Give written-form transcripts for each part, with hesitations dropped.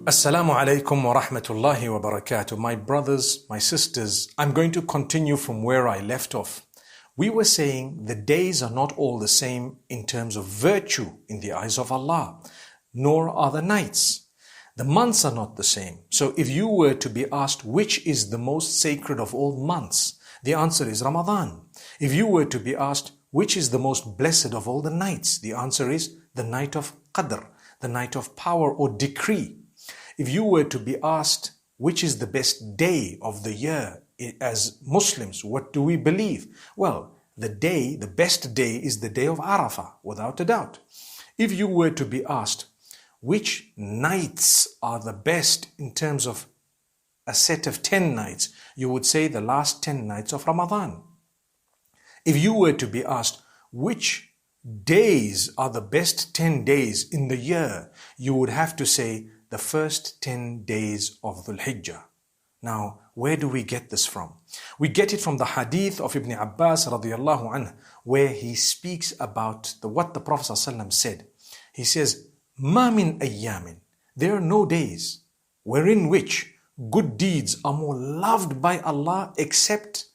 Assalamu alaikum wa rahmatullahi wa barakatuh. My brothers, my sisters, I'm going to continue from where I left off. We were saying the days are not all the same in terms of virtue in the eyes of Allah, nor are the nights. The months are not the same. So if you were to be asked which is the most sacred of all months, the answer is Ramadan. If you were to be asked which is the most blessed of all the nights, the answer is the night of Qadr, the night of power or decree. If you were to be asked which is the best day of the year, as Muslims, what do we believe? Well, the best day is the day of Arafah, without a doubt. If you were to be asked which nights are the best in terms of a set of 10 nights, you would say the last 10 nights of Ramadan. If you were to be asked which days are the best 10 days in the year, you would have to say the first 10 days of Dhul Hijjah. Now, where do we get this from? We get it from the hadith of Ibn Abbas radiyallahu anhu, where he speaks about what the Prophet ﷺ said. He says, "Ma min ayyamin," there are no days wherein which good deeds are more loved by Allah except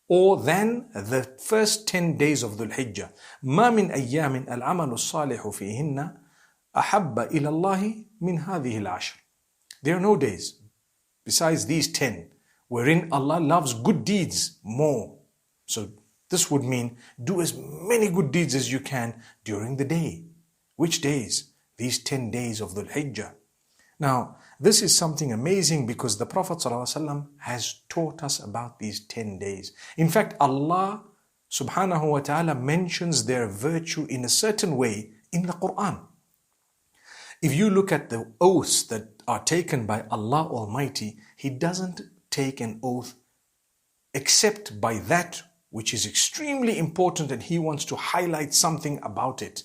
or than the first 10 days of Dhul Hijjah. "Ma min ayyamin al-amalu salihu fihinna أحب إلى الله من هذه العشر." There are no days besides these 10 wherein Allah loves good deeds more. So this would mean do as many good deeds as you can during the day. Which days? These 10 days of Dhul Hijjah. Now, this is something amazing because the Prophet ﷺ has taught us about these 10 days. In fact, Allah subhanahu wa ta'ala mentions their virtue in a certain way in the Quran. If you look at the oaths that are taken by Allah Almighty, He doesn't take an oath except by that which is extremely important and He wants to highlight something about it.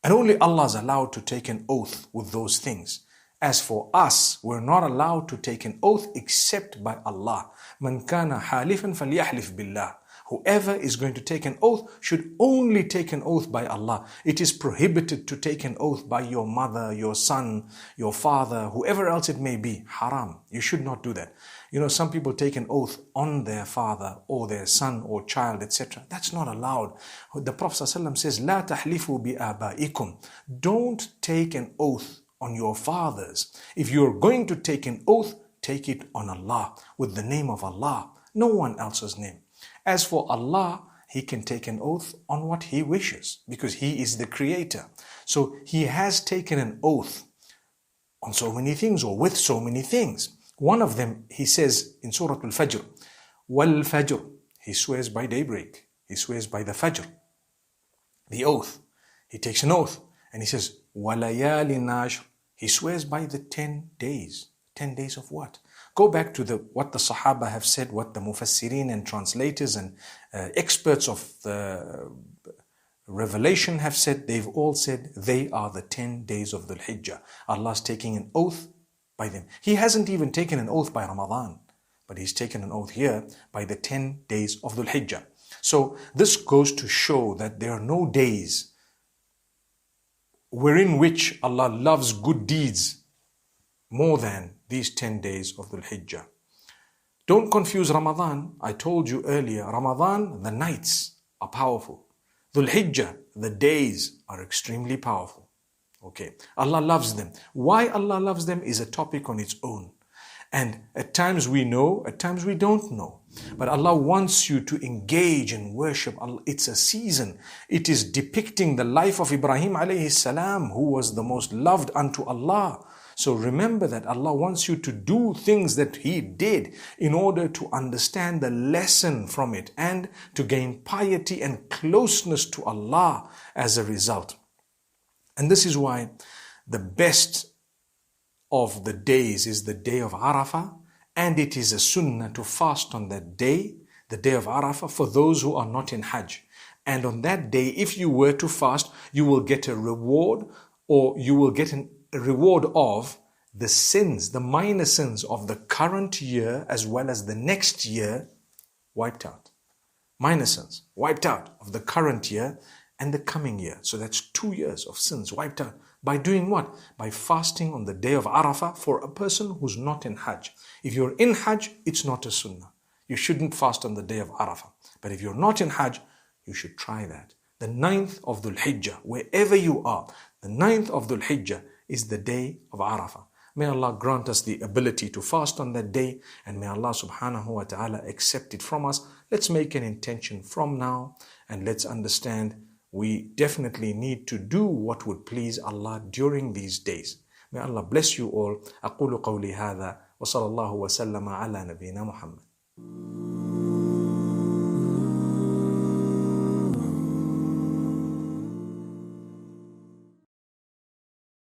And only Allah is allowed to take an oath with those things. As for us, we're not allowed to take an oath except by Allah. مَنْ كَانَ حَالِفًا فَلْيَحْلِفْ بِاللَّهِ. Whoever is going to take an oath should only take an oath by Allah. It is prohibited to take an oath by your mother, your son, your father, whoever else it may be. Haram. You should not do that. You know, some people take an oath on their father or their son or child, etc. That's not allowed. The Prophet ﷺ says, "La tahlifu bi abaikum." Don't take an oath on your fathers. If you're going to take an oath, take it on Allah, with the name of Allah, no one else's name. As for Allah, He can take an oath on what He wishes because He is the creator. So He has taken an oath on so many things or with so many things. One of them, He says in Surah Al-Fajr, "Wal-Fajr." He swears by daybreak. He swears by the Fajr. The oath. He takes an oath and He says, "Walayali nashr." He swears by the 10 days. 10 days of what? Go back to what the Sahaba have said, what the Mufassirin and translators and experts of the revelation have said. They've all said they are the 10 days of Dhul Hijjah. Allah's taking an oath by them. He hasn't even taken an oath by Ramadan, but He's taken an oath here by the 10 days of Dhul Hijjah. So this goes to show that there are no days wherein which Allah loves good deeds more than these 10 days of Dhul Hijjah. Don't confuse Ramadan. I told you earlier, Ramadan, the nights are powerful. Dhul Hijjah, the days are extremely powerful. Okay, Allah loves them. Why Allah loves them is a topic on its own. And at times we know, at times we don't know. But Allah wants you to engage in worship. It's a season. It is depicting the life of Ibrahim alayhi salam, who was the most loved unto Allah. So remember that Allah wants you to do things that He did in order to understand the lesson from it and to gain piety and closeness to Allah as a result. And this is why the best of the days is the day of Arafah, and it is a sunnah to fast on that day, the day of Arafah, for those who are not in Hajj. And on that day, if you were to fast, you will get a reward, or you will get a reward of the sins, the minor sins of the current year as well as the next year wiped out. Minor sins wiped out of the current year and the coming year. So that's 2 years of sins wiped out. By doing what? By fasting on the day of Arafah for a person who's not in Hajj. If you're in Hajj, it's not a sunnah. You shouldn't fast on the day of Arafah. But if you're not in Hajj, you should try that. The 9th of Dhul Hijjah, wherever you are, the 9th of Dhul Hijjah is the day of Arafah. May Allah grant us the ability to fast on that day, and may Allah subhanahu wa ta'ala accept it from us. Let's make an intention from now, and let's understand we definitely need to do what would please Allah during these days. May Allah bless you all. أقول قولي هذا وصلى الله وسلم على نبينا محمد.